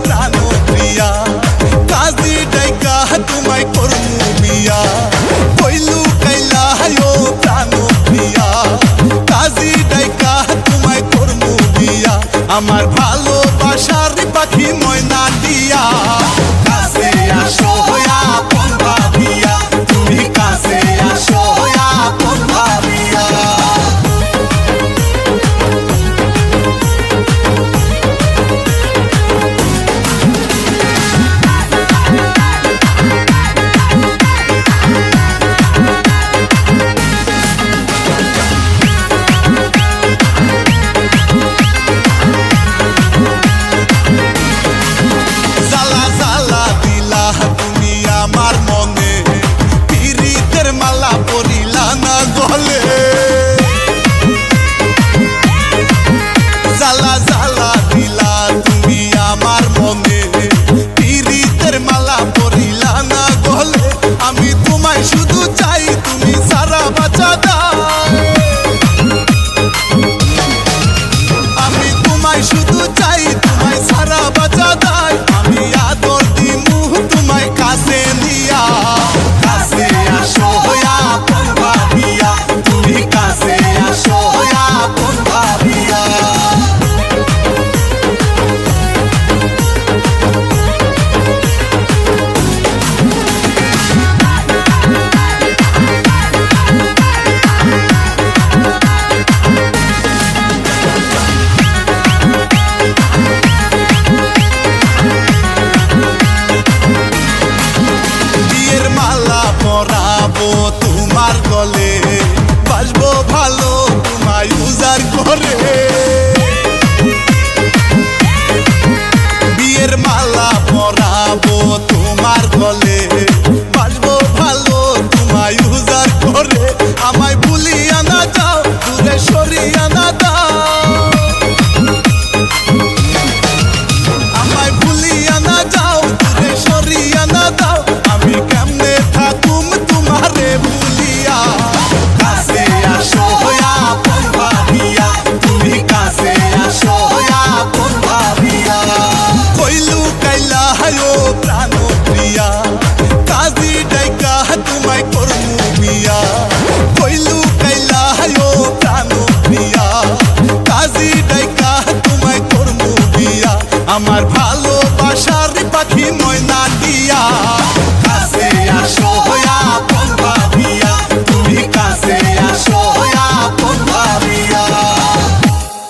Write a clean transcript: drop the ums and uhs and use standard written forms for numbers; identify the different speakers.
Speaker 1: প্রাণ প্রিয়া কাজী ডাইকা তোমায় করমু বিয়া কইলু কাইলা প্রাণ প্রিয়া কাজী ডাইকা তোমায় করমু বিয়া আমার ভালোবাসার পাখি ময়না দিয়া কাছে আসো আপন ভাবিয়া তুমি কাছে আসো আপন ভাবিয়া আমার মনে পিরিতের মালা পরিলা না গলে জ্বালা জ্বালা দিলা তুমি আমার মনে পিরিতের মালা পরিলা না গলে আমি তোমায় শুধু চাই তুমি সারা বাঁচা দাও আমি তোমায় শুধু চাই তোমায় সারা বাঁচা দাও আমি আদর দিমু তোমায় কাছে নিয়া কাছে আসো আপন ভাবিয়া তুমি কাছে আসো আপন ভাবিয়া পরাবো তোমার গলে বাসবো ভালো তোমায় উজার করে বিয়ের মালা পরাবো তোমার গলে বাসবো ভালো তোমায় উজার করে আমায় ভুলিয়া না যাও দূরে সরিয়া না দাও আমায় ভুলিয়া না যাও দূরে সরিয়া না দাও আমি কেমনে থাকুম তোমারে ভুলিয়া কাছে আসো আপন ভাবিয়া তুমি কাছে আসো আপন ভাবিয়া কইলু কাইলা প্রাণ প্রিয়া কাজী ডাইকা তোমায় করমু বিয়া কইলু কাইলা প্রাণ প্রিয়া কাজী ডাইকা তোমায় করমু বিয়া আমার